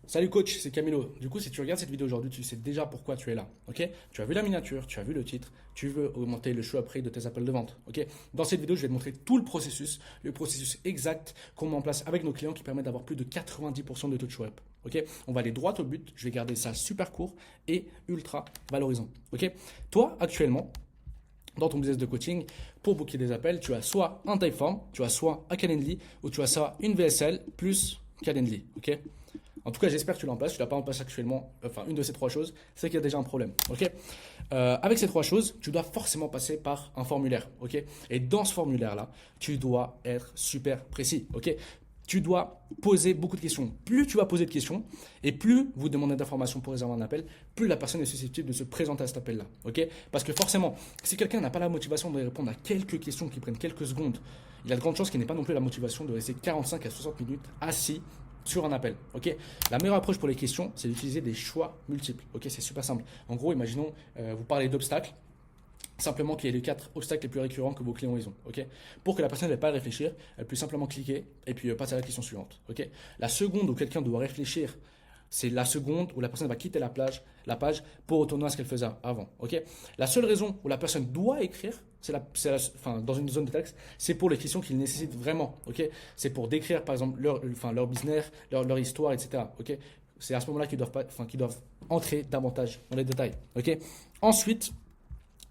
Salut coach, c'est Camilo. Du coup, si tu regardes cette vidéo aujourd'hui, tu sais déjà pourquoi tu es là. Ok? Tu as vu la miniature, tu as vu le titre, tu veux augmenter le show après de tes appels de vente. Ok? Dans cette vidéo, je vais te montrer tout le processus exact qu'on met en place avec nos clients qui permet d'avoir plus de 90% de taux de show up. Ok? On va aller droit au but. Je vais garder ça super court et ultra valorisant. Ok? Toi, actuellement, dans ton business de coaching, pour booker des appels, tu as soit un Typeform, tu as soit un Calendly ou tu as soit une VSL plus Calendly. Ok? En tout cas, j'espère que tu l'as en place. Tu l'as pas en place actuellement. Enfin, une de ces trois choses, c'est qu'il y a déjà un problème. Ok. Avec ces trois choses, tu dois forcément passer par un formulaire. Ok. Et dans ce formulaire-là, tu dois être super précis. Ok. Tu dois poser beaucoup de questions. Plus tu vas poser de questions et plus vous demandez d'informations pour réserver un appel, plus la personne est susceptible de se présenter à cet appel-là. Ok. Parce que forcément, si quelqu'un n'a pas la motivation de répondre à quelques questions qui prennent quelques secondes, il y a de grandes chances qu'il n'ait pas non plus la motivation de rester 45 à 60 minutes assis sur un appel. Ok. La meilleure approche pour les questions, c'est d'utiliser des choix multiples. Ok, c'est super simple. En gros, imaginons, vous parlez d'obstacles. Simplement qu'il y ait les 4 obstacles les plus récurrents que vos clients ils ont. Ok. Pour que la personne n'ait pas à réfléchir, elle peut simplement cliquer et puis passer à la question suivante. Ok. La seconde où quelqu'un doit réfléchir, c'est la seconde où la personne va quitter la page pour retourner à ce qu'elle faisait avant. Ok. La seule raison où la personne doit écrire, enfin, dans une zone de texte, c'est pour les questions qu'ils nécessitent vraiment. Ok. C'est pour décrire par exemple leur business, leur histoire, etc. Ok. C'est à ce moment-là qu'ils doivent entrer davantage dans les détails. Ok. Ensuite,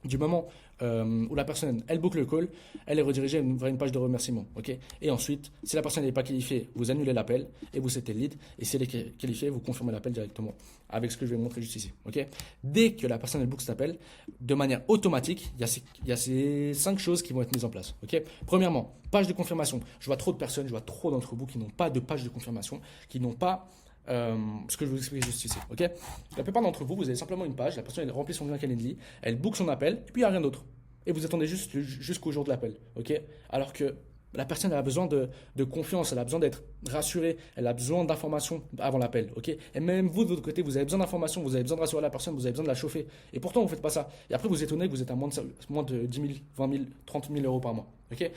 du moment où la personne, elle book le call, elle est redirigée vers une page de remerciement. Ok. Et ensuite, si la personne n'est pas qualifiée, vous annulez l'appel et vous setez le lead. Et si elle est qualifiée, vous confirmez l'appel directement avec ce que je vais vous montrer juste ici. Ok. Dès que la personne elle book cet appel, de manière automatique, il y a ces 5 choses qui vont être mises en place. Ok. Premièrement, page de confirmation. Je vois trop de personnes, je vois trop d'entre vous qui n'ont pas de page de confirmation, qui n'ont pas ce que je vais vous expliquer juste ici. Ok. La plupart d'entre vous, vous avez simplement une page, la personne elle remplit son lien Calendly, elle book son appel, et puis il n'y a rien d'autre. Et vous attendez juste jusqu'au jour de l'appel. Ok. Alors que la personne elle a besoin de confiance, elle a besoin d'être rassurée, elle a besoin d'informations avant l'appel. Ok. Et même vous de votre côté, vous avez besoin d'informations, vous avez besoin de rassurer la personne, vous avez besoin de la chauffer. Et pourtant, vous ne faites pas ça. Et après, vous étonnez que vous êtes à moins de 10 000, 20 000, 30 000 euros par mois. Ok.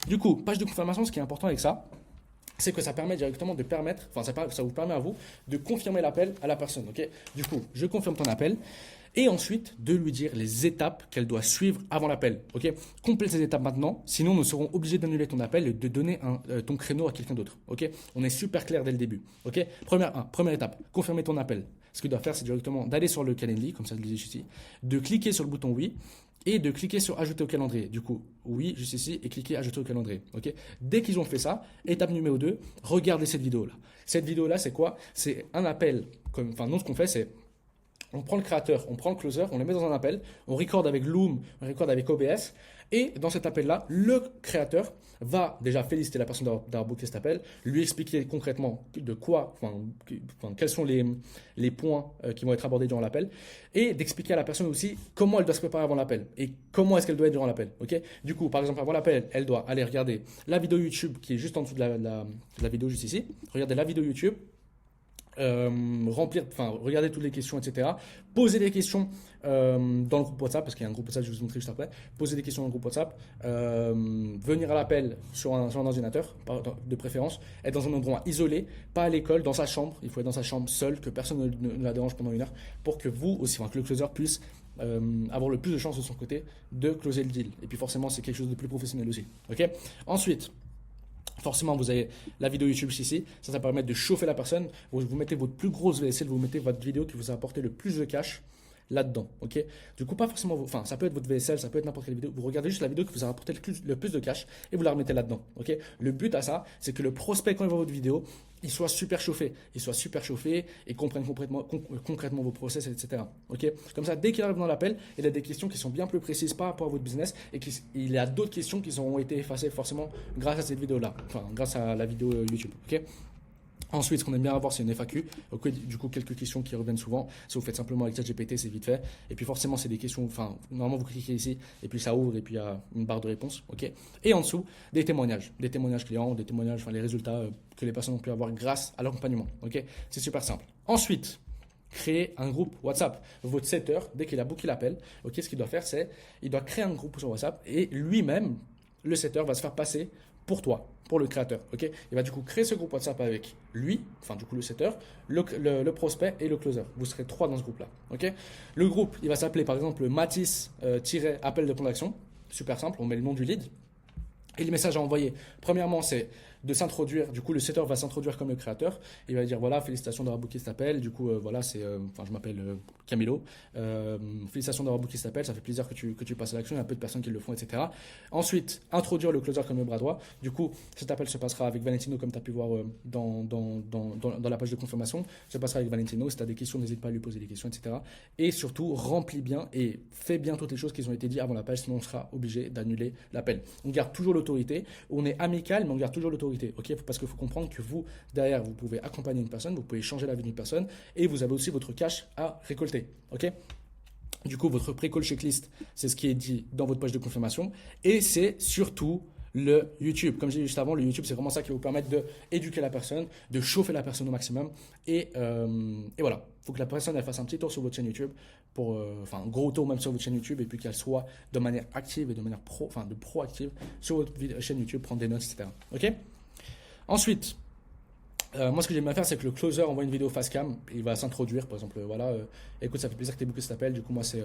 Du coup, page de confirmation, ce qui est important avec ça, c'est que ça permet directement de permettre, enfin ça vous permet à vous de confirmer l'appel à la personne. Ok. Du coup, je confirme ton appel et ensuite de lui dire les étapes qu'elle doit suivre avant l'appel. Ok. Complète ces étapes maintenant, sinon nous serons obligés d'annuler ton appel et de donner ton créneau à quelqu'un d'autre. Ok. On est super clair dès le début. Ok. Première étape, confirmer ton appel. Ce qu'il doit faire, c'est directement d'aller sur le Calendly, comme ça je le disais ici, de cliquer sur le bouton oui et de cliquer sur ajouter au calendrier. Du coup, oui, juste ici, et cliquer ajouter au calendrier. Ok. Dès qu'ils ont fait ça, étape numéro 2, regardez cette vidéo-là. Cette vidéo-là, c'est quoi? C'est un appel. Enfin, nous, ce qu'on fait, c'est on prend le créateur, on prend le closer, on le met dans un appel, on record avec Loom, on record avec OBS, et dans cet appel-là, le créateur va déjà féliciter la personne d'avoir booké cet appel, lui expliquer concrètement de quoi, quels sont les points qui vont être abordés durant l'appel, et d'expliquer à la personne aussi comment elle doit se préparer avant l'appel, et comment est-ce qu'elle doit être durant l'appel. Ok. Du coup, par exemple, avant l'appel, elle doit aller regarder la vidéo YouTube qui est juste en dessous de la vidéo juste ici, regarder la vidéo YouTube, regarder toutes les questions, etc. Poser des questions dans le groupe WhatsApp, parce qu'il y a un groupe WhatsApp, je vais vous montrer juste après. Poser des questions dans le groupe WhatsApp, venir à l'appel sur un ordinateur, de préférence, être dans un endroit isolé, pas à l'école, dans sa chambre. Il faut être dans sa chambre seul, que personne ne la dérange pendant une heure, pour que vous aussi, que le closer puisse avoir le plus de chances de son côté de closer le deal. Et puis forcément, c'est quelque chose de plus professionnel aussi. Ok. Ensuite, forcément, vous avez la vidéo YouTube ici. Ça permet de chauffer la personne. Vous mettez votre plus grosse VSL, vous mettez votre vidéo qui vous a apporté le plus de cash là-dedans. Ok. Du coup, pas forcément, enfin, ça peut être votre VSL, ça peut être n'importe quelle vidéo. Vous regardez juste la vidéo qui vous a apporté le plus de cash et vous la remettez là-dedans. Ok. Le but à ça, c'est que le prospect, quand il voit votre vidéo, il soit super chauffé. Et comprenne concrètement vos process, etc. Ok. Comme ça, dès qu'il arrive dans l'appel, il a des questions qui sont bien plus précises par rapport à votre business et il y a d'autres questions qui ont été effacées forcément grâce à cette vidéo-là. Enfin, grâce à la vidéo YouTube. Ok. Ensuite, ce qu'on aime bien avoir, c'est une FAQ. Ok, du coup, quelques questions qui reviennent souvent. Si vous faites simplement avec ChatGPT, c'est vite fait. Et puis forcément, c'est des questions. Enfin, normalement, vous cliquez ici, et puis ça ouvre, et puis il y a une barre de réponse. Ok. Et en dessous, des témoignages clients, des témoignages, enfin les résultats que les personnes ont pu avoir grâce à l'accompagnement. Ok. C'est super simple. Ensuite, créer un groupe WhatsApp. Votre setter, dès qu'il a booké l'appel, ok, ce qu'il doit faire, c'est il doit créer un groupe sur WhatsApp et lui-même, le setter va se faire passer pour toi, pour le créateur. Ok, il va du coup créer ce groupe WhatsApp avec lui, enfin du coup le setter, le prospect et le closer. Vous serez 3 dans ce groupe-là. Ok, le groupe, il va s'appeler par exemple Matisse-appel de plan d'action. Super simple, on met le nom du lead. Et le message à envoyer, premièrement, c'est de s'introduire. Du coup, le setter va s'introduire comme le créateur. Il va dire voilà, félicitations d'avoir booké cet appel. Du coup, voilà, enfin, je m'appelle Camilo. Félicitations d'avoir booké cet appel. Ça fait plaisir que tu passes à l'action. Il y a peu de personnes qui le font, etc. Ensuite, introduire le closer comme le bras droit. Du coup, cet appel se passera avec Valentino, comme tu as pu voir dans la page de confirmation. Se passera avec Valentino. Si tu as des questions, n'hésite pas à lui poser des questions, etc. Et surtout, remplis bien et fais bien toutes les choses qui ont été dites avant l'appel, sinon on sera obligé d'annuler l'appel. On garde toujours l'autorité. On est amical, mais on garde toujours l'autorité. Okay, parce qu'il faut comprendre que vous, derrière, vous pouvez accompagner une personne, vous pouvez changer la vie d'une personne et vous avez aussi votre cash à récolter. Okay, du coup, votre pré-call checklist, c'est ce qui est dit dans votre page de confirmation et c'est surtout le YouTube. Comme j'ai dit juste avant, le YouTube, c'est vraiment ça qui va vous permettre d'éduquer la personne, de chauffer la personne au maximum. Et voilà, il faut que la personne elle fasse un petit tour sur votre chaîne YouTube, enfin un gros tour même sur votre chaîne YouTube, et puis qu'elle soit de manière active et de manière proactive sur votre chaîne YouTube, prendre des notes, etc. Ok. Ensuite, moi, ce que j'aime bien faire, c'est que le closer envoie une vidéo face cam. Il va s'introduire, par exemple, voilà, écoute, ça fait plaisir que tu aies booké cet appel. Du coup, moi, c'est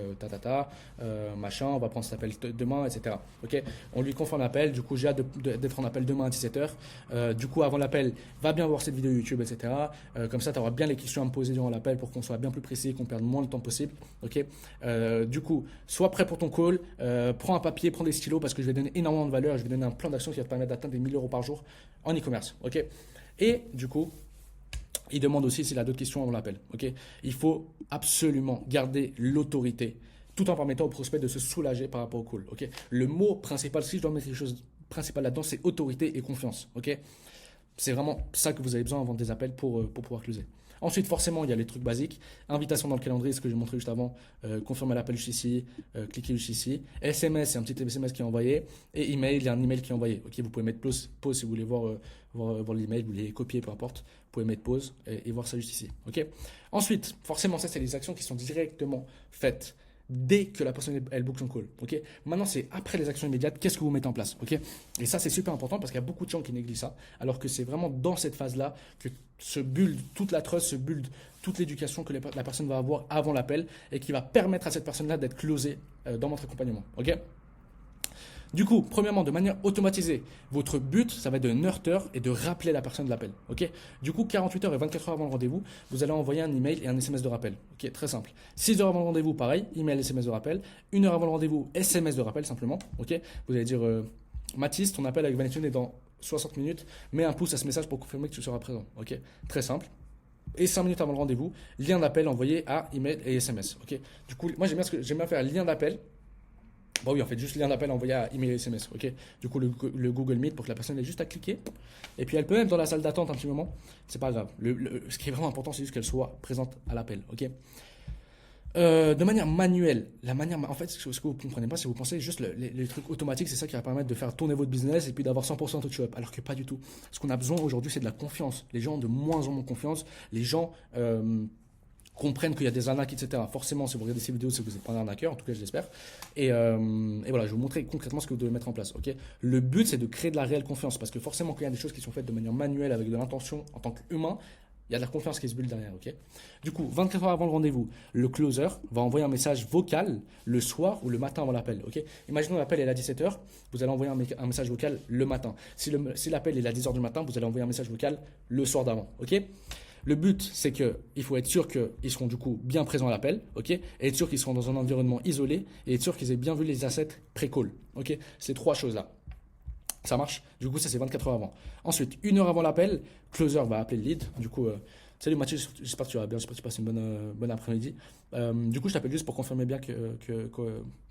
machin, on va prendre cet appel demain, etc. Ok, on lui confirme l'appel. Du coup, j'ai hâte d'être en appel demain à 17h. Du coup, avant l'appel, va bien voir cette vidéo YouTube, etc. Comme ça, tu auras bien les questions à me poser durant l'appel pour qu'on soit bien plus précis, qu'on perde moins de temps possible. Ok, du coup, sois prêt pour ton call. Prends un papier, prends des stylos parce que je vais donner énormément de valeur. Je vais donner un plan d'action qui va te permettre d'atteindre des 1000 euros par jour en e-commerce. Ok. Et du coup, il demande aussi s'il a d'autres questions avant l'appel. Okay, il faut absolument garder l'autorité tout en permettant au prospect de se soulager par rapport au call. Okay, le mot principal, si je dois mettre quelque chose de principal là-dedans, c'est autorité et confiance. Okay, c'est vraiment ça que vous avez besoin avant des appels pour pouvoir closer. Ensuite, forcément, il y a les trucs basiques. Invitation dans le calendrier, ce que j'ai montré juste avant. Confirmer l'appel juste ici. Cliquez juste ici. SMS, c'est un petit SMS qui est envoyé. Et email, il y a un email qui est envoyé. Ok, vous pouvez mettre pause si vous voulez voir l'email, vous voulez copier, peu importe. Vous pouvez mettre pause et voir ça juste ici. Ok. Ensuite, forcément, ça, c'est les actions qui sont directement faites dès que la personne elle book son call. Okay, maintenant, c'est après les actions immédiates, qu'est-ce que vous mettez en place. Okay, et ça, c'est super important parce qu'il y a beaucoup de gens qui négligent ça, alors que c'est vraiment dans cette phase-là que se build toute la trust, se build toute l'éducation que la personne va avoir avant l'appel et qui va permettre à cette personne-là d'être closée dans votre accompagnement. Ok. Du coup, premièrement, de manière automatisée, votre but, ça va être de nurture et de rappeler la personne de l'appel. Okay, du coup, 48 heures et 24 heures avant le rendez-vous, vous allez envoyer un email et un SMS de rappel. Ok, très simple. 6 heures avant le rendez-vous, pareil, email, SMS de rappel. 1 heure avant le rendez-vous, SMS de rappel simplement. Ok, vous allez dire Mathis, ton appel avec Valentine est dans 60 minutes. Mets un pouce à ce message pour confirmer que tu seras présent. Ok, très simple. Et 5 minutes avant le rendez-vous, lien d'appel envoyé à email et SMS. Ok, du coup, moi j'aime bien faire lien d'appel. Bon oui, en fait, juste lien d'appel envoyé à email et SMS. Ok. Du coup, le Google Meet pour que la personne ait juste à cliquer. Et puis, elle peut être dans la salle d'attente un petit moment. C'est pas grave. Ce qui est vraiment important, c'est juste qu'elle soit présente à l'appel. Ok. De manière manuelle, en fait, ce que vous ne comprenez pas, c'est que vous pensez juste les trucs automatiques, c'est ça qui va permettre de faire tourner votre business et puis d'avoir 100% de show-up. Alors que pas du tout. Ce qu'on a besoin aujourd'hui, c'est de la confiance. Les gens ont de moins en moins confiance. Les gens comprennent qu'il y a des arnaques, etc. Forcément, si vous regardez ces vidéos, c'est que vous n'êtes pas un arnaqueur, en tout cas, je l'espère. Et voilà, je vais vous montrer concrètement ce que vous devez mettre en place. Okay, le but, c'est de créer de la réelle confiance, parce que forcément, quand il y a des choses qui sont faites de manière manuelle, avec de l'intention en tant qu'humain, il y a de la confiance qui se build derrière. Okay, du coup, 24 heures avant le rendez-vous, le closer va envoyer un message vocal le soir ou le matin avant l'appel. Okay, imaginons l'appel est à 17h, vous allez envoyer un message vocal le matin. Si l'appel est à 10h du matin, vous allez envoyer un message vocal le soir d'avant. Okay, le but, c'est qu'il faut être sûr qu'ils seront du coup bien présents à l'appel, ok, et être sûr qu'ils seront dans un environnement isolé et être sûr qu'ils aient bien vu les assets pré-call. Ok, ces 3 choses-là. Ça marche. Du coup, ça, c'est 24 heures avant. Ensuite, 1 heure avant l'appel, closer va appeler le lead. Du coup, salut Mathieu, j'espère que tu vas bien, j'espère que tu passes une bonne après-midi. Du coup, je t'appelle juste pour confirmer bien que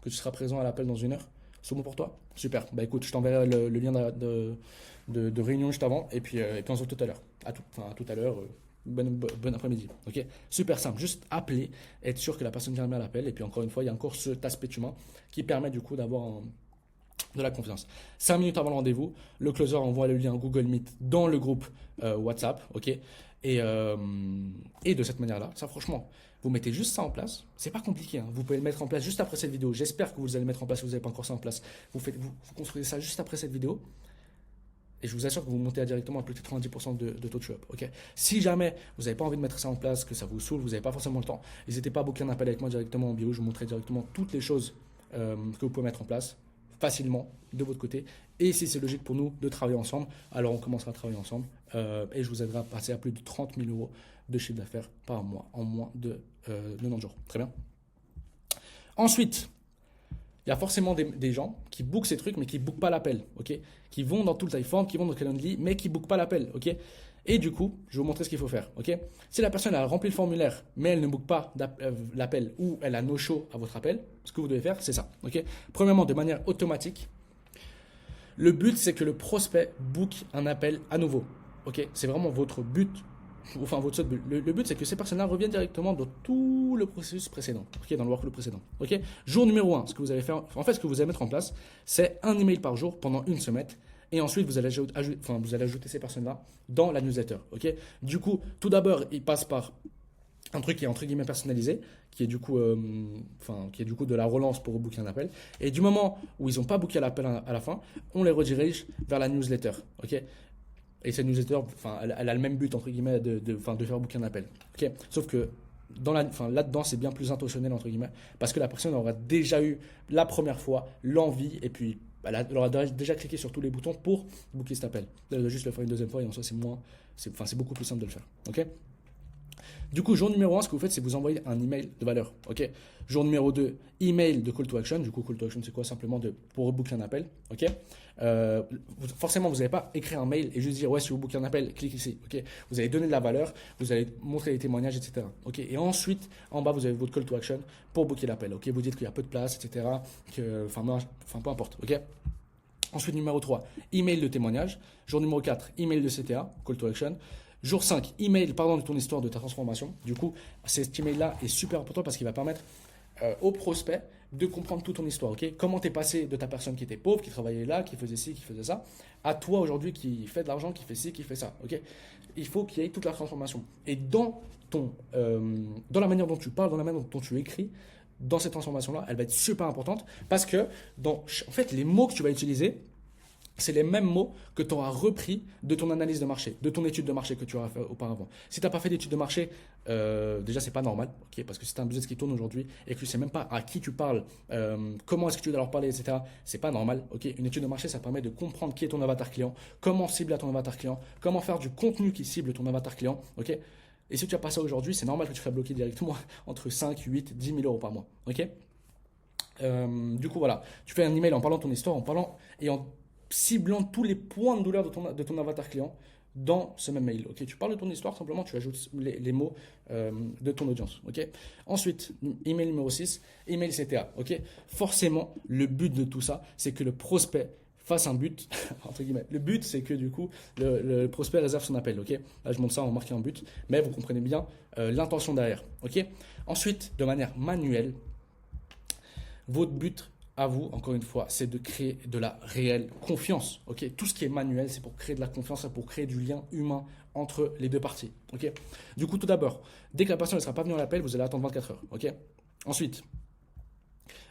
tu seras présent à l'appel dans 1 heure. C'est bon pour toi? Super. Bah écoute, je t'enverrai le lien de réunion juste avant et puis on se voit tout à l'heure. À tout à l'heure. Bon après-midi. Ok, super simple. Juste appeler, être sûr que la personne vient bien à l'appel. Et puis encore une fois, il y a encore cet aspect humain qui permet du coup d'avoir de la confiance. 5 minutes avant le rendez-vous, le closer envoie le lien Google Meet dans le groupe WhatsApp. Ok, et de cette manière-là, ça franchement, vous mettez juste ça en place. C'est pas compliqué. Hein. Vous pouvez le mettre en place juste après cette vidéo. J'espère que vous allez le mettre en place si vous n'avez pas encore ça en place. Vous construisez ça juste après cette vidéo. Et je vous assure que vous montez directement à plus de 90% de taux de show-up. Ok. Si jamais vous n'avez pas envie de mettre ça en place, que ça vous saoule, vous n'avez pas forcément le temps, n'hésitez pas à booker un appel avec moi directement en bio. Je vous montrerai directement toutes les choses que vous pouvez mettre en place facilement de votre côté. Et si c'est logique pour nous de travailler ensemble, alors on commencera à travailler ensemble et je vous aiderai à passer à plus de 30 000 euros de chiffre d'affaires par mois en moins de 90 jours. Très bien. Ensuite, il y a forcément des gens qui bookent ces trucs mais qui ne bookent pas l'appel, ok? Qui vont dans tout le Typeform, qui vont dans Calendly mais qui ne bookent pas l'appel, ok? Et du coup, je vais vous montrer ce qu'il faut faire, ok? Si la personne a rempli le formulaire mais elle ne book pas l'appel ou elle a no-show à votre appel, ce que vous devez faire, c'est ça, ok? Premièrement, de manière automatique, le but c'est que le prospect book un appel à nouveau, ok? C'est vraiment votre but. Enfin, votre seul but. Le but, c'est que ces personnes-là reviennent directement dans tout le processus précédent, ok, dans le workflow précédent. Ok. Jour numéro 1, ce que vous allez faire, en fait, ce que vous allez mettre en place, c'est un email par jour pendant une semaine. Et ensuite, vous allez ajouter ces personnes-là dans la newsletter. Ok. Du coup, tout d'abord, il passe par un truc qui est entre guillemets personnalisé, qui est du coup, de la relance pour booker un appel. Et du moment où ils n'ont pas booké l'appel à la fin, on les redirige vers la newsletter. Ok. Et cette newsletter, elle a le même but, entre guillemets, de faire booker un appel. Okay. Sauf que là-dedans, c'est bien plus intentionnel, entre guillemets, parce que la personne aura déjà eu la première fois l'envie, et puis elle aura déjà cliqué sur tous les boutons pour booker cet appel. Elle doit juste le faire une deuxième fois, et en soi, c'est beaucoup plus simple de le faire. Okay. Du coup, jour numéro 1, ce que vous faites, c'est vous envoyer un email de valeur. Ok. Jour numéro 2, email de call to action. Du coup, call to action, c'est quoi? Simplement pour rebooker un appel. Ok. Forcément, vous n'allez pas écrire un mail et juste dire ouais, si vous bookez un appel, cliquez ici. Ok. Vous allez donner de la valeur, vous allez montrer les témoignages, etc. Ok. Et ensuite, en bas, vous avez votre call to action pour booker l'appel. Ok. Vous dites qu'il y a peu de place, etc. Peu importe. Ok. Ensuite, numéro 3, email de témoignage. Jour numéro 4, email de CTA, call to action. Jour 5, email parlant de ton histoire, de ta transformation. Du coup, cet email-là est super important parce qu'il va permettre au prospect de comprendre toute ton histoire. Okay. Comment tu es passé de ta personne qui était pauvre, qui travaillait là, qui faisait ci, qui faisait ça, à toi aujourd'hui qui fait de l'argent, qui fait ci, qui fait ça. Okay. Il faut qu'il y ait toute la transformation. Et dans la manière dont tu parles, dans la manière dont tu écris, dans cette transformation-là, elle va être super importante parce que en fait, les mots que tu vas utiliser, c'est les mêmes mots que tu auras repris de ton analyse de marché, de ton étude de marché que tu auras fait auparavant. Si tu n'as pas fait d'étude de marché, déjà, c'est pas normal, okay, parce que c'est un business qui tourne aujourd'hui et que tu ne sais même pas à qui tu parles, comment est-ce que tu dois leur parler, etc. C'est pas normal. Okay. Une étude de marché, ça permet de comprendre qui est ton avatar client, comment cibler ton avatar client, comment faire du contenu qui cible ton avatar client. Okay. Et si tu as pas ça aujourd'hui, c'est normal que tu sois bloqué directement entre 5, 8, 10 000 euros par mois. Okay. Du coup, voilà. Tu fais un email en parlant de ton histoire, en ciblant tous les points de douleur de ton avatar client dans ce même mail. Okay. Tu parles de ton histoire, simplement tu ajoutes les mots de ton audience. Okay. Ensuite, email numéro 6, email CTA. Okay. Forcément, le but de tout ça, c'est que le prospect fasse un but, entre guillemets. Le but, c'est que du coup, le prospect réserve son appel. Okay. Là, je montre ça en marquant un but, mais vous comprenez bien l'intention derrière. Okay. Ensuite, de manière manuelle, votre but à vous, encore une fois, c'est de créer de la réelle confiance. Okay. Tout ce qui est manuel, c'est pour créer de la confiance, c'est pour créer du lien humain entre les deux parties. Okay. Du coup, tout d'abord, dès que la personne ne sera pas venue à l'appel, vous allez attendre 24 heures. Okay. Ensuite,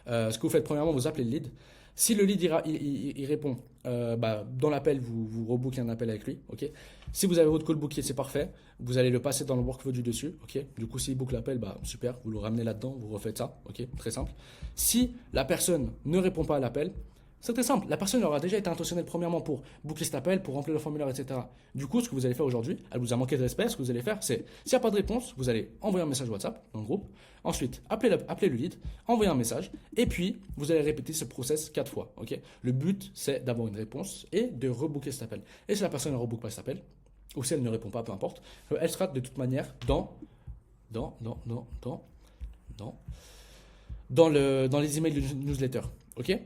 ce que vous faites, premièrement, vous appelez le lead. Si le lead il répond, dans l'appel, vous rebookez un appel avec lui. Okay. Si vous avez votre call booké, c'est parfait. Vous allez le passer dans le workflow du dessus. Okay. Du coup, s'il book l'appel, super, vous le ramenez là-dedans, vous refaites ça. Okay. Très simple. Si la personne ne répond pas à l'appel, c'est très simple. La personne aura déjà été intentionnelle premièrement pour booker cet appel, pour remplir le formulaire, etc. Du coup, ce que vous allez faire aujourd'hui, elle vous a manqué de respect. Ce que vous allez faire, c'est, s'il n'y a pas de réponse, vous allez envoyer un message WhatsApp dans le groupe. Ensuite, appelez le lead, envoyez un message. Et puis, vous allez répéter ce process 4 fois. Okay. Le but, c'est d'avoir une réponse et de rebooker cet appel. Et si la personne ne rebook pas cet appel, ou si elle ne répond pas, peu importe, elle sera de toute manière dans les emails de newsletter. Ok.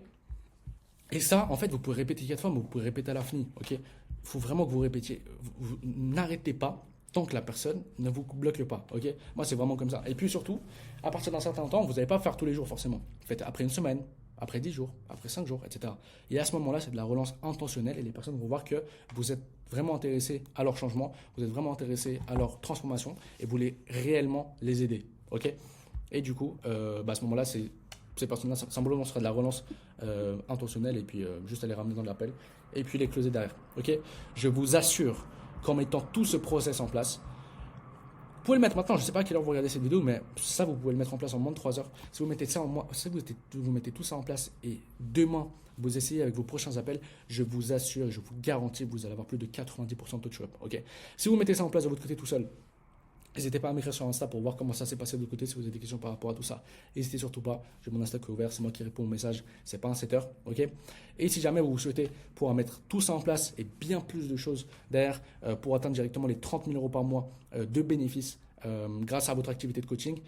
Et ça, en fait, vous pouvez répéter 4 fois, mais vous pouvez répéter à l'infini. Ok. Il faut vraiment que vous répétiez. Vous n'arrêtez pas tant que la personne ne vous bloque pas. Ok. Moi, c'est vraiment comme ça. Et puis surtout, à partir d'un certain temps, vous n'allez pas faire tous les jours forcément. Faites après une semaine, après 10 jours, après 5 jours, etc. Et à ce moment-là, c'est de la relance intentionnelle et les personnes vont voir que vous êtes vraiment intéressé à leur changement, vous êtes vraiment intéressé à leur transformation et vous voulez réellement les aider. Ok. Et du coup, à ce moment-là, ces personnes-là, simplement, ce sera de la relance intentionnelle et puis juste à les ramener dans l'appel et puis les closer derrière. Ok? Je vous assure qu'en mettant tout ce process en place, vous pouvez le mettre maintenant, je ne sais pas à quelle heure vous regardez cette vidéo, mais ça, vous pouvez le mettre en place en moins de 3 heures. Si vous mettez ça en moins, si vous mettez tout ça en place et demain, vous essayez avec vos prochains appels, je vous assure, je vous garantis, vous allez avoir plus de 90% de taux de show-up. Ok? Si vous mettez ça en place de votre côté tout seul, n'hésitez pas à m'écrire sur Insta pour voir comment ça s'est passé de l'autre côté si vous avez des questions par rapport à tout ça. N'hésitez surtout pas, j'ai mon Insta qui est ouvert, c'est moi qui réponds aux messages, c'est pas un setter, ok? Et si jamais vous souhaitez pouvoir mettre tout ça en place et bien plus de choses derrière pour atteindre directement les 30 000 euros par mois de bénéfices grâce à votre activité de coaching,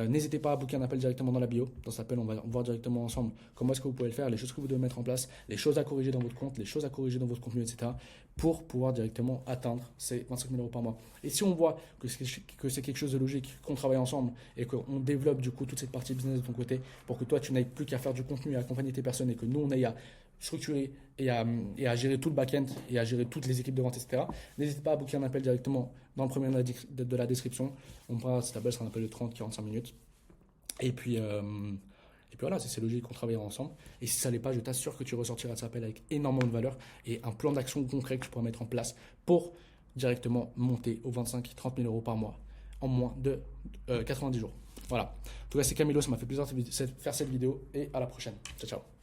n'hésitez pas à booker un appel directement dans la bio. Dans cet appel, on va voir directement ensemble comment est-ce que vous pouvez le faire, les choses que vous devez mettre en place, les choses à corriger dans votre compte, les choses à corriger dans votre contenu, etc. pour pouvoir directement atteindre ces 25 000 euros par mois. Et si on voit que c'est quelque chose de logique, qu'on travaille ensemble et qu'on développe du coup toute cette partie business de ton côté pour que toi, tu n'aies plus qu'à faire du contenu et à accompagner tes personnes et que nous, on ait à structurer et à gérer tout le back-end et à gérer toutes les équipes de vente, etc. N'hésitez pas à booker un appel directement dans le premier lien de la description. Cet appel sera un appel de 30-45 minutes. Et puis voilà, c'est logique qu'on travaillera ensemble. Et si ça l'est pas, je t'assure que tu ressortiras de cet appel avec énormément de valeur et un plan d'action concret que tu pourras mettre en place pour directement monter aux 25-30 000 euros par mois en moins de 90 jours. Voilà. En tout cas, c'est Camilo, ça m'a fait plaisir de faire cette vidéo et à la prochaine. Ciao, ciao.